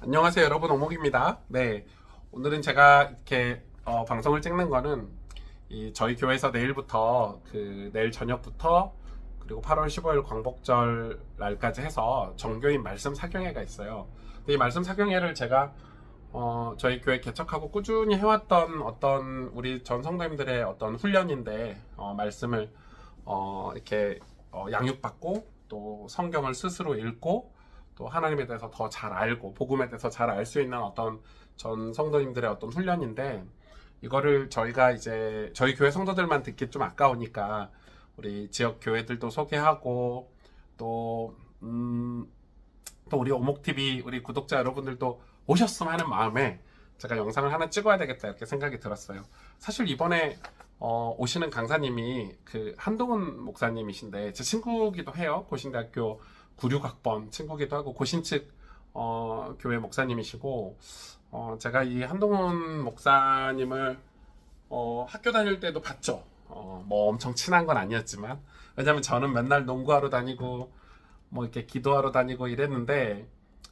안녕하세요 여러분, 오목입니다. 네, 오늘은 제가 이렇게 방송을 찍는 거는 저희 교회에서 내일부터 내일 저녁부터 그리고 8월 15일 광복절 날까지 해서 정교인 말씀 사경회가 있어요. 근데 이 말씀 사경회를 제가 저희 교회 개척하고 꾸준히 해왔던 어떤 우리 전 성도님들의 어떤 훈련인데, 말씀을 이렇게 양육받고 또 성경을 스스로 읽고 또 하나님에 대해서 더 잘 알고 복음에 대해서 잘 알 수 있는 어떤 전 성도님들의 어떤 훈련인데, 이거를 저희가 이제 저희 교회 성도들만 듣기 좀 아까우니까 우리 지역 교회들도 소개하고 또 또 우리 오목TV 우리 구독자 여러분들도 오셨으면 하는 마음에 제가 영상을 하나 찍어야 되겠다 이렇게 생각이 들었어요. 사실 이번에 오시는 강사님이 한동훈 목사님이신데 제 친구기도 해요. 고신대학교 96학번 친구기도 하고 고신측 교회 목사님이시고, 제가 이 한동훈 목사님을 학교 다닐 때도 봤죠. 뭐 엄청 친한 건 아니었지만, 왜냐면 저는 맨날 농구하러 다니고 뭐 이렇게 기도하러 다니고 이랬는데,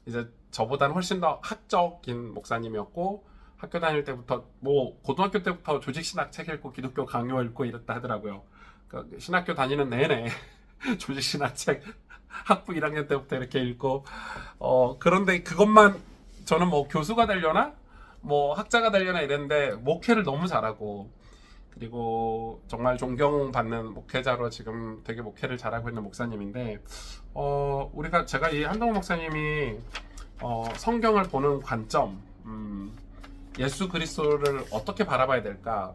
이제 저보다는 훨씬 더 학적인 목사님이었고, 학교 다닐 때부터 뭐 고등학교 때부터 조직신학 책 읽고 기독교 강요 읽고 이랬다 하더라고요. 그러니까 신학교 다니는 내내 조직신학 책 학부 1학년 때부터 이렇게 읽고, 그런데 그것만 저는 뭐 교수가 되려나 뭐 학자가 되려나 이랬는데 목회를 너무 잘하고, 그리고 정말 존경받는 목회자로 지금 되게 목회를 잘하고 있는 목사님인데, 제가 이 한동훈 목사님이 성경을 보는 관점, 예수 그리스도를 어떻게 바라봐야 될까,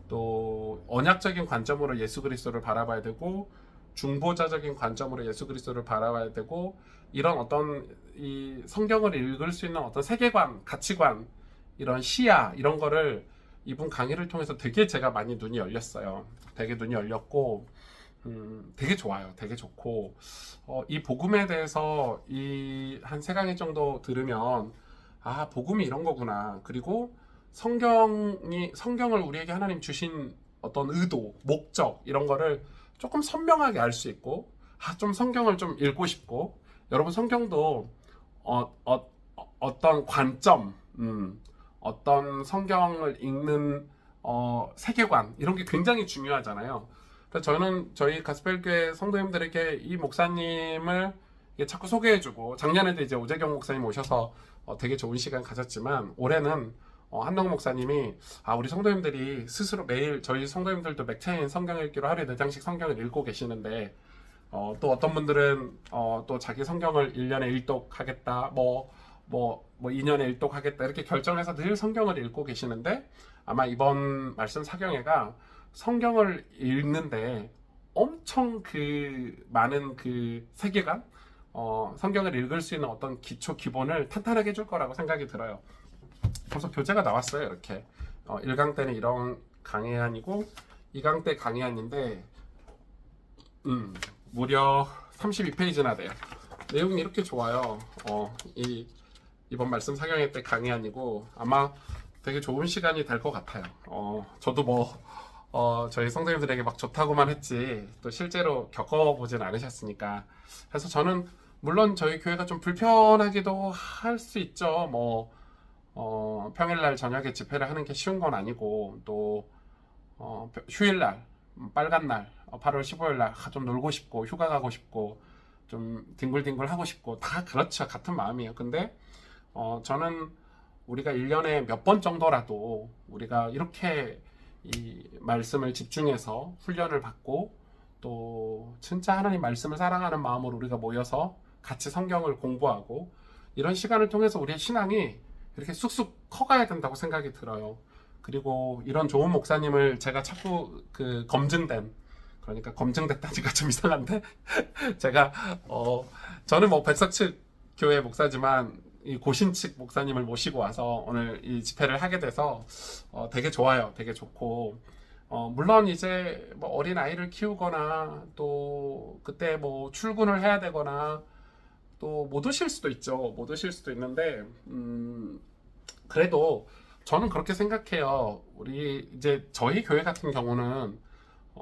또 언약적인 관점으로 예수 그리스도를 바라봐야 되고 중보자적인 관점으로 예수 그리스도를 바라봐야 되고, 이런 어떤 이 성경을 읽을 수 있는 어떤 세계관, 가치관, 이런 시야, 이런 거를 이분 강의를 통해서 되게 제가 많이 눈이 열렸어요. 되게 눈이 열렸고, 되게 좋아요. 되게 좋고, 이 복음에 대해서 이 한 세 강의 정도 들으면, 아, 복음이 이런 거구나. 그리고 성경을 우리에게 하나님 주신 어떤 의도, 목적, 이런 거를 조금 선명하게 알 수 있고, 좀 성경을 좀 읽고 싶고, 여러분 성경도 어떤 관점, 어떤 성경을 읽는 세계관, 이런 게 굉장히 중요하잖아요. 그래서 저는 저희 가스펠교회 성도님들에게 이 목사님을 자꾸 소개해주고, 작년에도 이제 오재경 목사님 오셔서 되게 좋은 시간 가졌지만, 올해는 한동훈 목사님이 우리 성도님들이 스스로 매일, 저희 성도님들도 맥체인 성경 읽기로 하루에 4장씩 성경을 읽고 계시는데, 또 어떤 분들은 또 자기 성경을 1년에 1독 하겠다, 2년에 1독 하겠다 이렇게 결정해서 늘 성경을 읽고 계시는데, 아마 이번 말씀 사경회가 성경을 읽는데 엄청 많은 세계관, 성경을 읽을 수 있는 어떤 기본을 탄탄하게 해줄 거라고 생각이 들어요. 벌써 교재가 나왔어요. 이렇게 1강 때는 이런 강해안이고 2강 때 강해안인데, 무려 32페이지나 돼요. 내용이 이렇게 좋아요. 이번 말씀 사경회 때 강해안이고 아마 되게 좋은 시간이 될 것 같아요. 저도 저희 성도님들에게 막 좋다고만 했지 또 실제로 겪어보진 않으셨으니까. 그래서 저는 물론 저희 교회가 좀 불편하기도 할 수 있죠. 평일날 저녁에 집회를 하는 게 쉬운 건 아니고, 또 휴일날, 빨간 날, 8월 15일날 좀 놀고 싶고 휴가 가고 싶고 좀 뒹굴뒹굴 하고 싶고 다 그렇죠. 같은 마음이에요. 근데 저는 우리가 1년에 몇 번 정도라도 우리가 이렇게 이 말씀을 집중해서 훈련을 받고, 또 진짜 하나님 말씀을 사랑하는 마음으로 우리가 모여서 같이 성경을 공부하고, 이런 시간을 통해서 우리의 신앙이 이렇게 쑥쑥 커가야 된다고 생각이 들어요. 그리고 이런 좋은 목사님을 제가 자꾸 그러니까 검증됐다니까 좀 이상한데 제가 저는 백석측 교회 목사지만 이 고신측 목사님을 모시고 와서 오늘 이 집회를 하게 돼서 되게 좋아요. 되게 좋고, 물론 이제 어린 아이를 키우거나 또 그때 출근을 해야 되거나 또 못 오실 수도 있죠. 못 오실 수도 있는데, 그래도 저는 그렇게 생각해요. 우리 이제 저희 교회 같은 경우는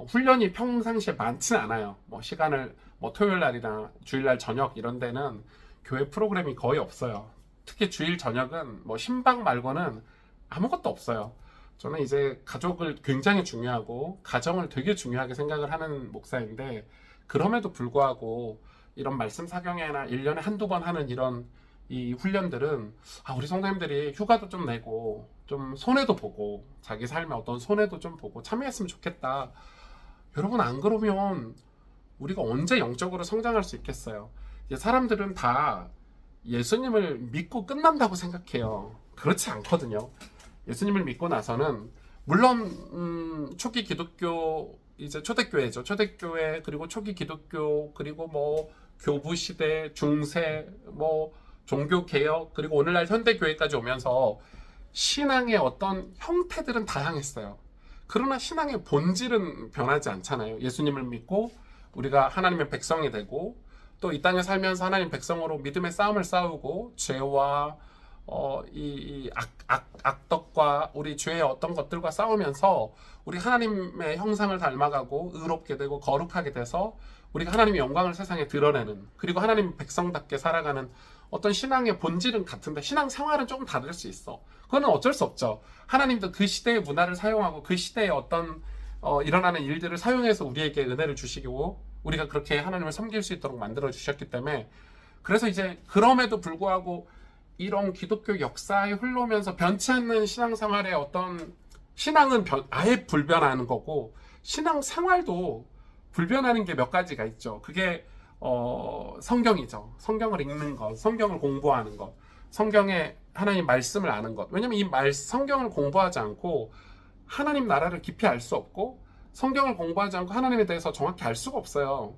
훈련이 평상시에 많지는 않아요. 시간을 토요일 날이나 주일 날 저녁 이런 데는 교회 프로그램이 거의 없어요. 특히 주일 저녁은 뭐 신방 말고는 아무것도 없어요. 저는 이제 가족을 굉장히 중요하고 가정을 되게 중요하게 생각을 하는 목사인데, 그럼에도 불구하고 이런 말씀 사경회나 1년에 한두 번 하는 이런 이 훈련들은 우리 성도님들이 휴가도 좀 내고 좀 손해도 보고 자기 삶의 어떤 손해도 좀 보고 참여했으면 좋겠다. 여러분, 안 그러면 우리가 언제 영적으로 성장할 수 있겠어요? 이제 사람들은 다 예수님을 믿고 끝난다고 생각해요. 그렇지 않거든요. 예수님을 믿고 나서는 물론 초기 기독교, 이제 초대교회죠. 초대교회, 그리고 초기 기독교, 그리고 뭐 교부 시대, 중세, 뭐 종교 개혁, 그리고 오늘날 현대 교회까지 오면서 신앙의 어떤 형태들은 다양했어요. 그러나 신앙의 본질은 변하지 않잖아요. 예수님을 믿고 우리가 하나님의 백성이 되고, 또 이 땅에 살면서 하나님 백성으로 믿음의 싸움을 싸우고, 죄와 이 악덕과 우리 죄의 어떤 것들과 싸우면서 우리 하나님의 형상을 닮아가고 의롭게 되고 거룩하게 돼서 우리가 하나님의 영광을 세상에 드러내는, 그리고 하나님 백성답게 살아가는 어떤 신앙의 본질은 같은데 신앙 생활은 조금 다를 수 있어. 그거는 어쩔 수 없죠. 하나님도 그 시대의 문화를 사용하고 그 시대의 어떤 일어나는 일들을 사용해서 우리에게 은혜를 주시고 우리가 그렇게 하나님을 섬길 수 있도록 만들어 주셨기 때문에, 그래서 이제 그럼에도 불구하고 이런 기독교 역사에 흘러오면서 변치 않는 신앙생활의 어떤 신앙은 아예 불변하는 거고, 신앙생활도 불변하는 게 몇 가지가 있죠. 그게 성경이죠. 성경을 읽는 것, 성경을 공부하는 것, 성경의 하나님 말씀을 아는 것. 왜냐면 이 성경을 공부하지 않고 하나님 나라를 깊이 알 수 없고, 성경을 공부하지 않고 하나님에 대해서 정확히 알 수가 없어요.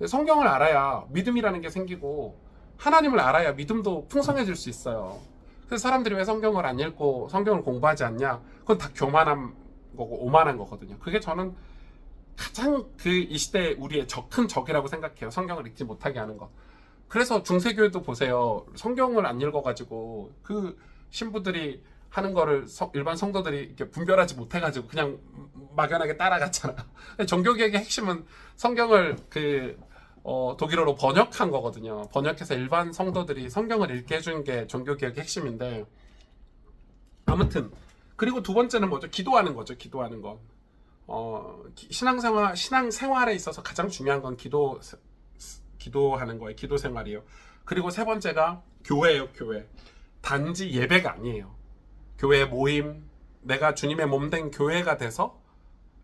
성경을 알아야 믿음이라는 게 생기고, 하나님을 알아야 믿음도 풍성해질 수 있어요. 그래서 사람들이 왜 성경을 안 읽고 성경을 공부하지 않냐? 그건 다 교만한 거고 오만한 거거든요. 그게 저는 가장 이 시대에 우리의 큰 적이라고 생각해요. 성경을 읽지 못하게 하는 것. 그래서 중세교회도 보세요. 성경을 안 읽어가지고 그 신부들이 하는 거를 일반 성도들이 이렇게 분별하지 못해가지고 그냥 막연하게 따라갔잖아. 종교개혁의 핵심은 성경을 독일어로 번역한 거거든요. 번역해서 일반 성도들이 성경을 읽게 해준 게 종교개혁의 핵심인데, 아무튼 그리고 두 번째는 뭐죠? 기도하는 거죠. 기도하는 것. 신앙생활에 있어서 가장 중요한 건 기도하는 거예요. 기도 생활이에요. 그리고 세 번째가 교회예요. 교회. 단지 예배가 아니에요. 교회 모임, 내가 주님의 몸된 교회가 돼서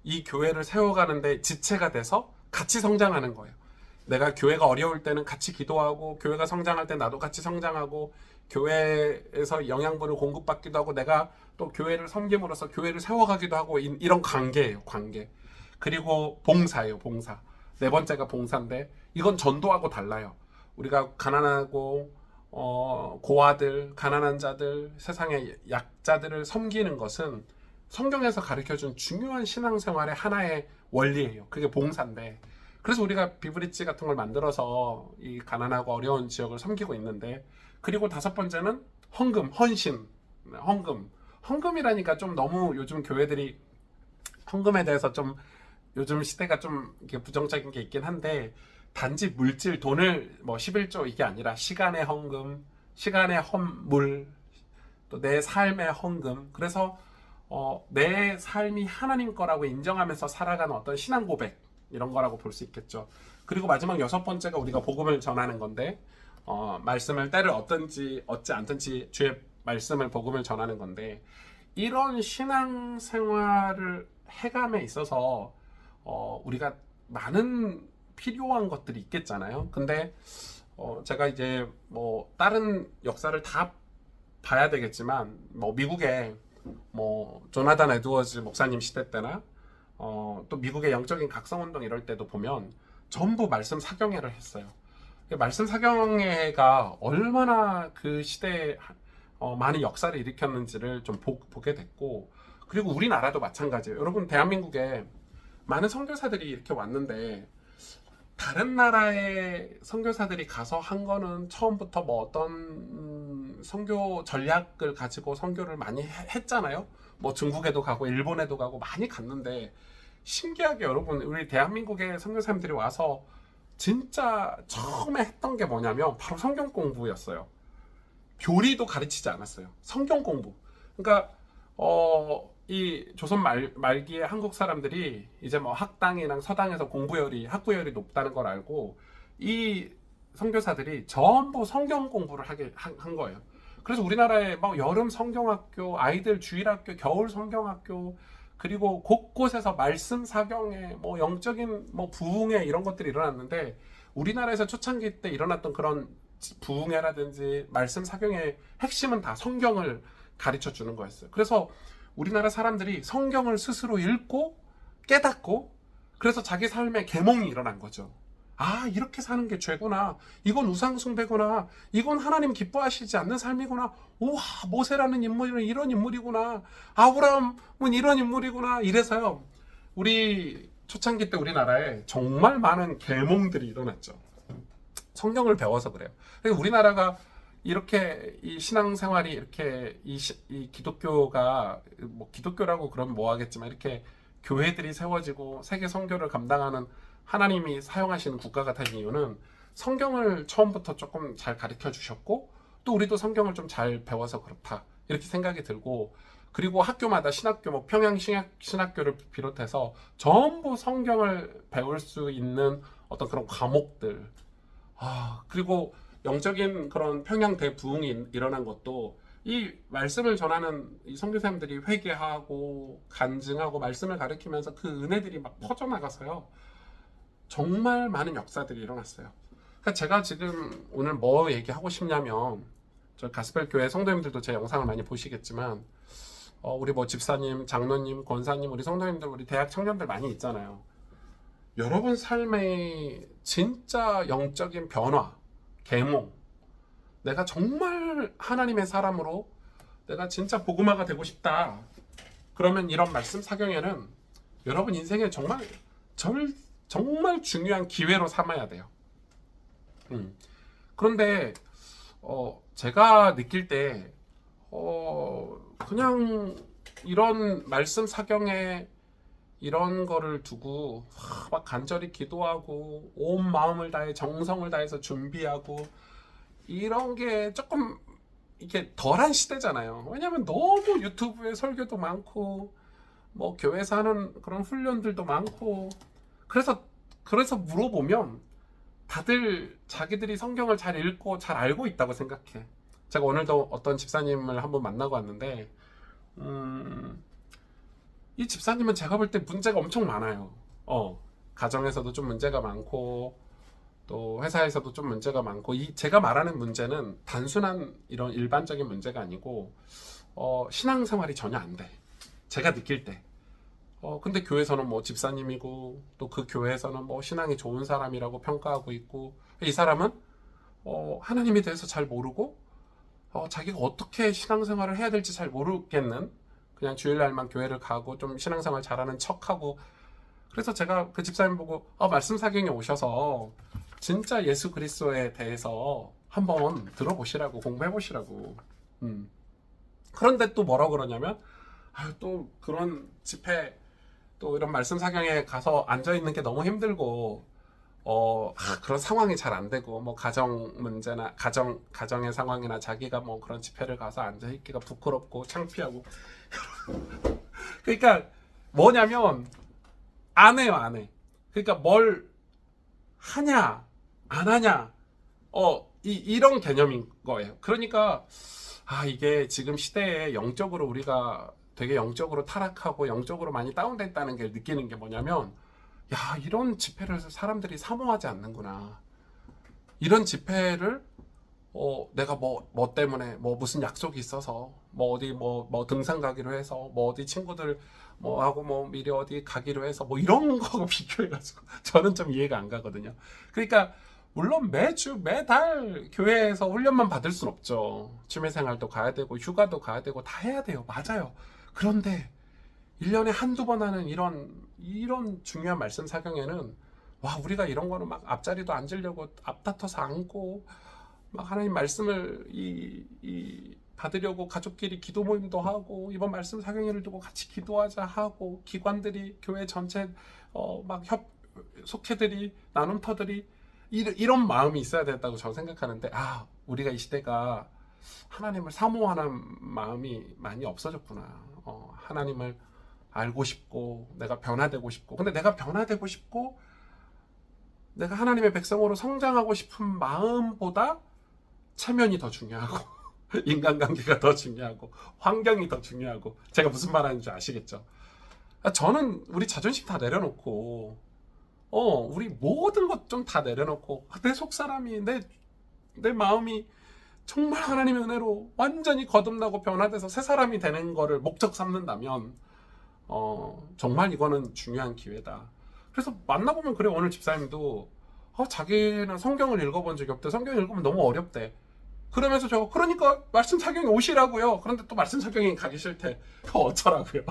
이 교회를 세워가는데 지체가 돼서 같이 성장하는 거예요. 내가 교회가 어려울 때는 같이 기도하고, 교회가 성장할 때 나도 같이 성장하고, 교회에서 영양분을 공급받기도 하고, 내가 또 교회를 섬김으로써 교회를 세워가기도 하고, 이런 관계예요. 관계. 그리고 봉사예요. 봉사. 네 번째가 봉사인데, 이건 전도하고 달라요. 우리가 가난하고 고아들, 가난한 자들, 세상의 약자들을 섬기는 것은 성경에서 가르쳐준 중요한 신앙생활의 하나의 원리예요. 그게 봉사인데, 그래서 우리가 비브리지 같은 걸 만들어서 이 가난하고 어려운 지역을 섬기고 있는데, 그리고 다섯 번째는 헌금, 헌신, 헌금이라니까 좀 너무 요즘 교회들이 헌금에 대해서 좀 요즘 시대가 좀 이렇게 부정적인 게 있긴 한데, 단지 물질, 돈을 뭐 11조 이게 아니라 시간의 헌금, 시간의 헌물, 또 내 삶의 헌금. 그래서 내 삶이 하나님 거라고 인정하면서 살아가는 어떤 신앙 고백, 이런 거라고 볼 수 있겠죠. 그리고 마지막 여섯 번째가 우리가 복음을 전하는 건데, 말씀을 때를 얻든지 얻지 않든지 주의 말씀을 복음을 전하는 건데, 이런 신앙생활을 해감에 있어서 우리가 많은 필요한 것들이 있겠잖아요. 근데 제가 이제 뭐 다른 역사를 다 봐야 되겠지만, 뭐 미국의 뭐 조나단 에드워즈 목사님 시대 때나 또 미국의 영적인 각성운동 이럴 때도 보면 전부 말씀 사경회를 했어요. 말씀 사경회가 얼마나 그 시대에 많은 역사를 일으켰는지를 좀 보게 됐고, 그리고 우리나라도 마찬가지예요. 여러분, 대한민국에 많은 선교사들이 이렇게 왔는데, 다른 나라의 선교사들이 가서 한 거는 처음부터 뭐 어떤 선교 전략을 가지고 선교를 많이 했잖아요. 뭐 중국에도 가고 일본에도 가고 많이 갔는데, 신기하게 여러분, 우리 대한민국의 선교사님들이 와서 진짜 처음에 했던 게 뭐냐면 바로 성경 공부였어요. 교리도 가르치지 않았어요. 성경 공부. 그러니까 이 조선 말기에 한국 사람들이 이제 뭐 학당이랑 서당에서 공부열이 학구열이 높다는 걸 알고 이 선교사들이 전부 성경 공부를 한 거예요. 그래서 우리나라에 막 여름 성경학교, 아이들 주일학교, 겨울 성경학교, 그리고 곳곳에서 말씀 사경회, 뭐 영적인 뭐 부흥회 이런 것들이 일어났는데 우리나라에서 초창기 때 일어났던 그런 부흥회라든지 말씀 사경의 핵심은 다 성경을 가르쳐 주는 거였어요. 그래서 우리나라 사람들이 성경을 스스로 읽고 깨닫고 그래서 자기 삶에 계몽이 일어난 거죠. 아, 이렇게 사는 게 죄구나. 이건 우상숭배구나. 이건 하나님 기뻐하시지 않는 삶이구나. 우와, 모세라는 인물은 이런 인물이구나. 아브라함은 이런 인물이구나. 이래서요. 우리 초창기 때 우리나라에 정말 많은 계몽들이 일어났죠. 성경을 배워서 그래요. 우리나라가 이렇게 이 신앙생활이 이렇게 이 기독교가 뭐 기독교라고 그러면 뭐 하겠지만 이렇게 교회들이 세워지고 세계 선교를 감당하는 하나님이 사용하시는 국가가 된 이유는 성경을 처음부터 조금 잘 가르쳐 주셨고 또 우리도 성경을 좀 잘 배워서 그렇다 이렇게 생각이 들고 그리고 학교마다 신학교 뭐 평양 신학교를 비롯해서 전부 성경을 배울 수 있는 어떤 그런 과목들 그리고 영적인 그런 평양 대부흥이 일어난 것도 이 말씀을 전하는 이 선교사님들이 회개하고 간증하고 말씀을 가르치면서 그 은혜들이 막 퍼져나가서요. 정말 많은 역사들이 일어났어요. 그러니까 제가 지금 오늘 뭐 얘기하고 싶냐면 저 가스펠 교회 성도님들도 제 영상을 많이 보시겠지만 우리 뭐 집사님, 장로님, 권사님, 우리 성도님들, 우리 대학 청년들 많이 있잖아요. 여러분 삶의 진짜 영적인 변화, 계몽, 내가 정말 하나님의 사람으로 내가 진짜 복음화가 되고 싶다. 그러면 이런 말씀 사경에는 여러분 인생에 정말 중요한 기회로 삼아야 돼요. 그런데 제가 느낄 때 그냥 이런 말씀 사경에 이런 거를 두고 막 간절히 기도하고 온 마음을 다해 정성을 다해서 준비하고 이런 게 조금 이렇게 덜한 시대잖아요. 왜냐면 너무 유튜브에 설교도 많고 뭐 교회에서 하는 그런 훈련들도 많고 그래서 물어보면 다들 자기들이 성경을 잘 읽고 잘 알고 있다고 생각해. 제가 오늘도 어떤 집사님을 한번 만나고 왔는데 이 집사님은 제가 볼 때 문제가 엄청 많아요. 가정에서도 좀 문제가 많고 또 회사에서도 좀 문제가 많고 제가 말하는 문제는 단순한 이런 일반적인 문제가 아니고 신앙생활이 전혀 안 돼. 제가 느낄 때. 근데 교회에서는 뭐 집사님이고 또 그 교회에서는 뭐 신앙이 좋은 사람이라고 평가하고 있고 이 사람은 하나님에 대해서 잘 모르고 자기가 어떻게 신앙생활을 해야 될지 잘 모르겠는 그냥 주일날만 교회를 가고 좀 신앙생활 잘하는 척하고 그래서 제가 그 집사님 보고 말씀 사경에 오셔서 진짜 예수 그리스도에 대해서 한번 들어보시라고 공부해보시라고 그런데 또 뭐라고 그러냐면 또 그런 집회 또 이런 말씀 사경에 가서 앉아있는 게 너무 힘들고 그런 상황이 잘 안 되고 뭐 가정 문제나 가정의 상황이나 자기가 뭐 그런 집회를 가서 앉아있기가 부끄럽고 창피하고 그러니까 뭐냐면 안 해요. 그러니까 뭘 하냐 안 하냐 이런 개념인 거예요. 그러니까 이게 지금 시대에 영적으로 우리가 되게 영적으로 타락하고 영적으로 많이 다운됐다는 게 느끼는 게 뭐냐면 이런 집회를 사람들이 사모하지 않는구나. 이런 집회를 내가 뭐 때문에 뭐 무슨 약속이 있어서 뭐 어디 뭐 등산 가기로 해서 뭐 어디 친구들 뭐 하고 뭐 미리 어디 가기로 해서 뭐 이런 거하고 비교해가지고 저는 좀 이해가 안 가거든요. 그러니까 물론 매달 교회에서 훈련만 받을 순 없죠. 취미생활도 가야 되고 휴가도 가야 되고 다 해야 돼요. 맞아요. 그런데 1년에 한두 번 하는 이런 중요한 말씀 사경에는 우리가 이런 거는 막 앞자리도 앉으려고 앞다퉈서 앉고 막 하나님 말씀을 받으려고 가족끼리 기도 모임도 하고 이번 말씀 사경회를 두고 같이 기도하자 하고 기관들이 교회 전체 막 속회들이 나눔터들이 이런 마음이 있어야 된다고 저는 생각하는데 우리가 이 시대가 하나님을 사모하는 마음이 많이 없어졌구나. 하나님을 알고 싶고 내가 변화되고 싶고, 근데 내가 변화되고 싶고 내가 하나님의 백성으로 성장하고 싶은 마음보다 체면이 더 중요하고 인간관계가 더 중요하고 환경이 더 중요하고, 제가 무슨 말 하는지 아시겠죠? 저는 우리 자존심 다 내려놓고 우리 모든 것 좀 다 내려놓고 내 속사람이 내 마음이 정말 하나님의 은혜로 완전히 거듭나고 변화돼서 새 사람이 되는 거를 목적 삼는다면 정말 이거는 중요한 기회다. 그래서 만나보면 그래. 오늘 집사님도 자기는 성경을 읽어본 적이 없대. 성경 읽으면 너무 어렵대. 그러면서 그러니까 말씀 착용이 오시라고요. 그런데 또 말씀 착용이 가기 싫대. 어쩌라고요.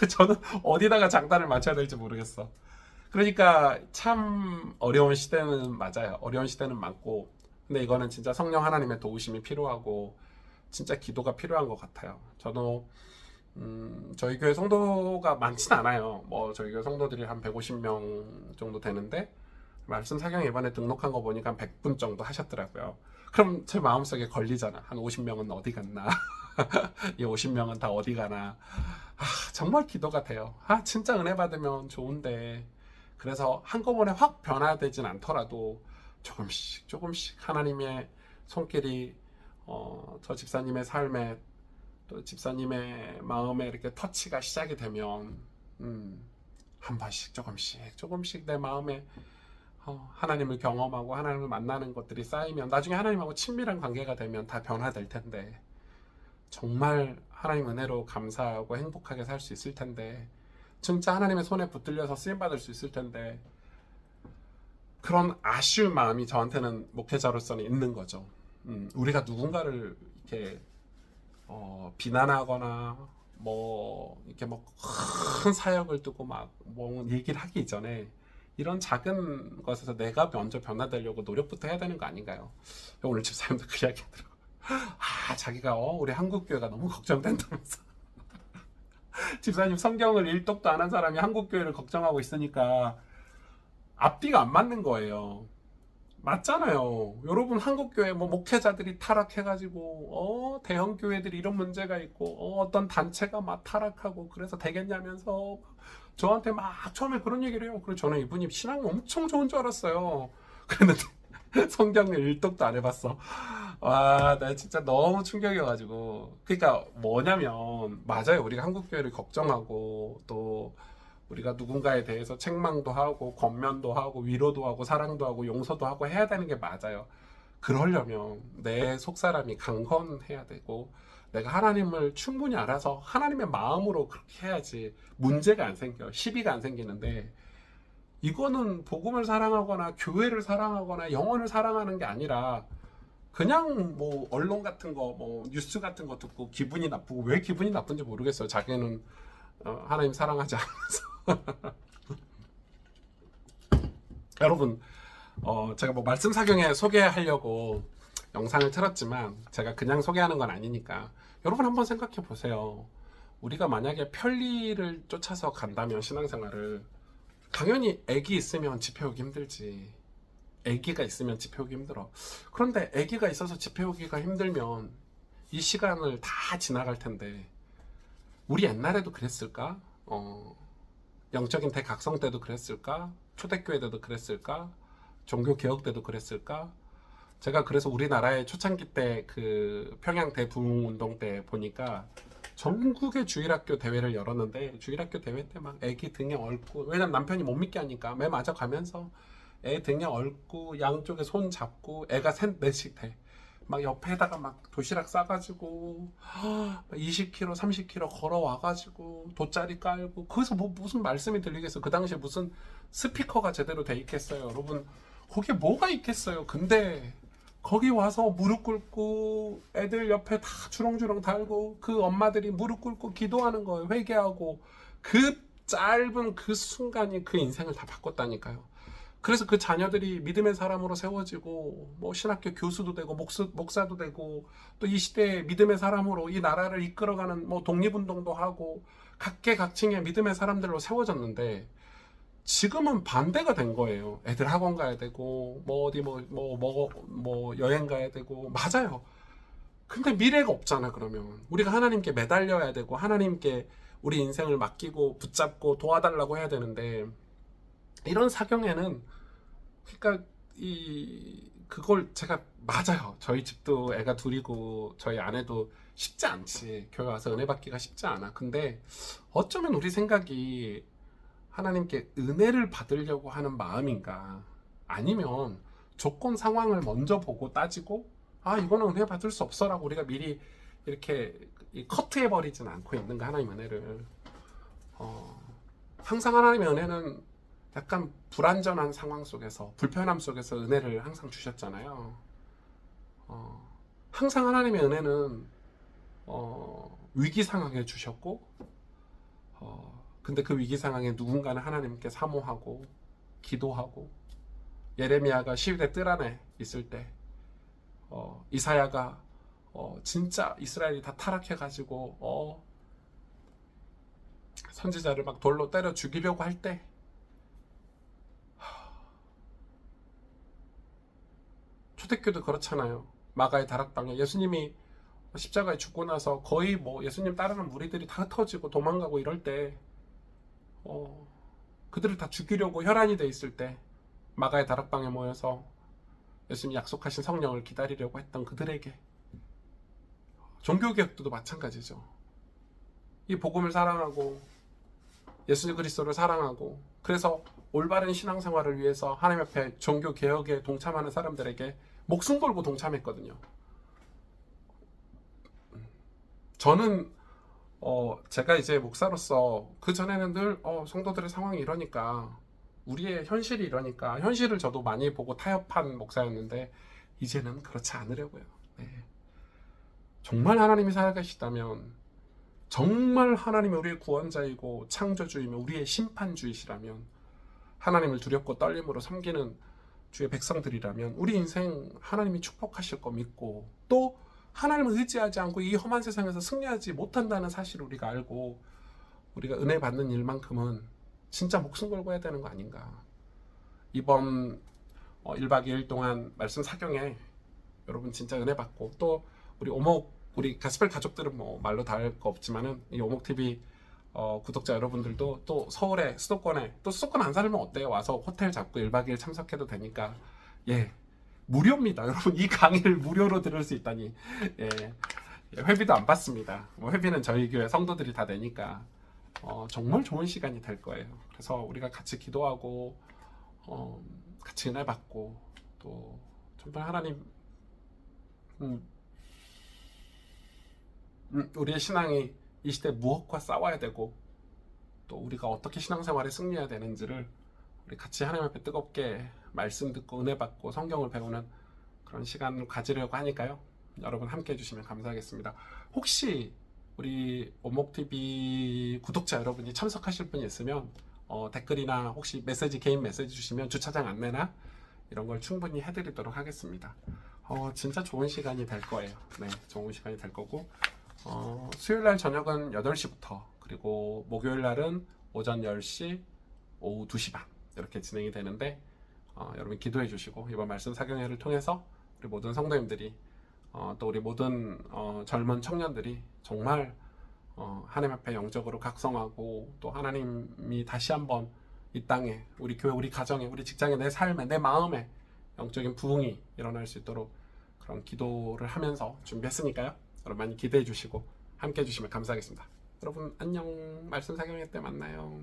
저는 어디다가 장단을 맞춰야 될지 모르겠어. 그러니까 참 어려운 시대는 맞아요. 어려운 시대는 많고, 근데 이거는 진짜 성령 하나님의 도우심이 필요하고 진짜 기도가 필요한 것 같아요. 저도 저희 교회 성도가 많진 않아요. 뭐 저희 교회 성도들이 한 150명 정도 되는데, 말씀 사경 이번에 등록한 거 보니까 한 100분 정도 하셨더라고요. 그럼 제 마음속에 걸리잖아. 한 50명은 어디 갔나? 이 50명은 다 어디 가나? 정말 기도가 돼요. 진짜 은혜 받으면 좋은데. 그래서 한꺼번에 확 변화되진 않더라도 조금씩 하나님의 손길이 저 집사님의 삶에, 또 집사님의 마음에 이렇게 터치가 시작이 되면 한 번씩 조금씩 내 마음에 하나님을 경험하고 하나님을 만나는 것들이 쌓이면 나중에 하나님하고 친밀한 관계가 되면 다 변화될 텐데, 정말 하나님 은혜로 감사하고 행복하게 살 수 있을 텐데, 진짜 하나님의 손에 붙들려서 쓰임받을 수 있을 텐데, 그런 아쉬운 마음이 저한테는 목회자로서는 있는 거죠. 우리가 누군가를 이렇게 비난하거나 이렇게 큰 사역을 두고 얘기를 하기 이전에 이런 작은 것에서 내가 먼저 변화되려고 노력부터 해야 되는 거 아닌가요? 오늘 집사님도 그 이야기 하더라고요. 자기가 우리 한국교회가 너무 걱정된다면서. 집사님 성경을 일독도 안 한 사람이 한국교회를 걱정하고 있으니까 앞뒤가 안 맞는 거예요. 맞잖아요. 여러분, 한국교회 목회자들이 타락해가지고 대형 교회들이 이런 문제가 있고 어떤 단체가 막 타락하고 그래서 되겠냐면서 저한테 막 처음에 그런 얘기를 해요. 그래서 저는 이분이 신앙이 엄청 좋은 줄 알았어요. 그랬는데 성경을 일독도 안 해봤어. 와, 나 진짜 너무 충격이어가지고. 그러니까 뭐냐면, 맞아요. 우리가 한국교회를 걱정하고 또 우리가 누군가에 대해서 책망도 하고 권면도 하고 위로도 하고 사랑도 하고 용서도 하고 해야 되는 게 맞아요. 그러려면 내 속사람이 강건해야 되고, 내가 하나님을 충분히 알아서 하나님의 마음으로 그렇게 해야지 문제가 안 생겨, 시비가 안 생기는데, 이거는 복음을 사랑하거나 교회를 사랑하거나 영혼을 사랑하는 게 아니라 그냥 언론 같은 거 뉴스 같은 거 듣고 기분이 나쁘고, 왜 기분이 나쁜지 모르겠어요. 자기는 하나님 사랑하지 않아서. 여러분, 제가 말씀 사경에 소개하려고 영상을 틀었지만 제가 그냥 소개하는 건 아니니까 여러분 한번 생각해 보세요. 우리가 만약에 편리를 쫓아서 간다면 신앙생활을, 당연히 애기 있으면 집회 오기 힘들지. 애기가 있으면 집회 오기 힘들어. 그런데 애기가 있어서 집회 오기가 힘들면 이 시간을 다 지나갈 텐데, 우리 옛날에도 그랬을까? 영적인 대각성 때도 그랬을까? 초대교회 때도 그랬을까? 종교개혁 때도 그랬을까? 제가 그래서 우리나라의 초창기 때 그 평양 대부흥운동 때 보니까 전국의 주일학교 대회를 열었는데, 주일학교 대회 때 막 애기 등에 얽고, 왜냐면 남편이 못 믿게 하니까 매 맞아 가면서 애 등에 얽고 양쪽에 손 잡고 애가 넷씩 돼. 막 옆에다가 막 도시락 싸가지고 20km, 30km 걸어와가지고 돗자리 깔고, 거기서 무슨 말씀이 들리겠어. 그 당시에 무슨 스피커가 제대로 돼 있겠어요. 여러분, 거기에 뭐가 있겠어요. 근데 거기 와서 무릎 꿇고 애들 옆에 다 주렁주렁 달고 그 엄마들이 무릎 꿇고 기도하는 거예요. 회개하고. 그 짧은 그 순간이 그 인생을 다 바꿨다니까요. 그래서 그 자녀들이 믿음의 사람으로 세워지고 신학교 교수도 되고 목사도 되고, 또 이 시대에 믿음의 사람으로 이 나라를 이끌어가는 독립운동도 하고 각계각층의 믿음의 사람들로 세워졌는데, 지금은 반대가 된 거예요. 애들 학원 가야 되고 뭐 어디 뭐 여행 가야 되고. 맞아요. 근데 미래가 없잖아. 그러면 우리가 하나님께 매달려야 되고 하나님께 우리 인생을 맡기고 붙잡고 도와달라고 해야 되는데, 이런 사경에는, 그러니까 그걸 제가, 맞아요. 저희 집도 애가 둘이고 저희 아내도 쉽지 않지. 교회 와서 은혜 받기가 쉽지 않아. 근데 어쩌면 우리 생각이 하나님께 은혜를 받으려고 하는 마음인가, 아니면 조건 상황을 먼저 보고 따지고, 아 이거는 은혜 받을 수 없어라고 우리가 미리 이렇게 커트해 버리진 않고 있는가, 하나님 은혜를. 항상 하나님의 은혜는 약간 불안전한 상황 속에서, 불편함 속에서 은혜를 항상 주셨잖아요. 항상 하나님의 은혜는 위기 상황에 주셨고, 근데 그 위기 상황에 누군가는 하나님께 사모하고 기도하고, 예레미야가 시위대 뜰 안에 있을 때, 이사야가 진짜 이스라엘이 다 타락해가지고 선지자를 막 돌로 때려 죽이려고 할 때, 초대교도 그렇잖아요. 마가의 다락방에 예수님이 십자가에 죽고 나서 거의 뭐 예수님 따르는 무리들이 다 흩어지고 도망가고 이럴 때, 그들을 다 죽이려고 혈안이 돼 있을 때, 마가의 다락방에 모여서 예수님이 약속하신 성령을 기다리려고 했던 그들에게, 종교개혁도 마찬가지죠. 이 복음을 사랑하고 예수 그리스도를 사랑하고, 그래서 올바른 신앙생활을 위해서 하나님 앞에 종교개혁에 동참하는 사람들에게 목숨 걸고 동참했거든요. 저는 제가 이제 목사로서, 그 전에는 늘 성도들의 상황이 이러니까, 우리의 현실이 이러니까, 현실을 저도 많이 보고 타협한 목사였는데, 이제는 그렇지 않으려고요. 네. 정말 하나님이 살아계시다면, 정말 하나님이 우리의 구원자이고 창조주이며 우리의 심판주이시라면, 하나님을 두렵고 떨림으로 섬기는 주의 백성들이라면, 우리 인생 하나님이 축복하실 거 믿고, 또 하나님을 의지하지 않고 이 험한 세상에서 승리하지 못한다는 사실을 우리가 알고, 우리가 은혜 받는 일만큼은 진짜 목숨 걸고 해야 되는 거 아닌가. 이번 1박 2일 동안 말씀 사경에 여러분 진짜 은혜 받고, 또 우리 가스펠 가족들은 뭐 말로 다 할 거 없지만은, 이 오목TV 구독자 여러분들도 또 서울에 수도권 안 살면 어때요? 와서 호텔 잡고 1박 2일 참석해도 되니까, 예, 무료입니다. 여러분, 이 강의를 무료로 들을 수 있다니. 예, 회비도 안 받습니다. 뭐 회비는 저희 교회 성도들이 다 내니까 정말 좋은 시간이 될 거예요. 그래서 우리가 같이 기도하고 같이 은혜 받고, 또 정말 하나님 우리의 신앙이 이 시대 무엇과 싸워야 되고, 또 우리가 어떻게 신앙생활에 승리해야 되는지를 우리 같이 하나님 앞에 뜨겁게 말씀 듣고 은혜 받고 성경을 배우는 그런 시간을 가지려고 하니까요. 여러분 함께 해주시면 감사하겠습니다. 혹시 우리 오목TV 구독자 여러분이 참석하실 분이 있으면 댓글이나 혹시 개인 메시지 주시면 주차장 안내나 이런 걸 충분히 해드리도록 하겠습니다. 진짜 좋은 시간이 될 거예요. 네, 좋은 시간이 될 거고, 수요일날 저녁은 8시부터, 그리고 목요일날은 오전 10시, 오후 2시 반 이렇게 진행이 되는데, 여러분 기도해 주시고, 이번 말씀 사경회를 통해서 우리 모든 성도님들이, 또 우리 모든 젊은 청년들이 정말 하나님 앞에 영적으로 각성하고, 또 하나님이 다시 한번 이 땅에, 우리 교회, 우리 가정에, 우리 직장에, 내 삶에, 내 마음에 영적인 부흥이 일어날 수 있도록 그런 기도를 하면서 준비했으니까요. 여러분 많이 기대해 주시고 함께 해 주시면 감사하겠습니다. 여러분 안녕. 말씀 사경회 때 만나요.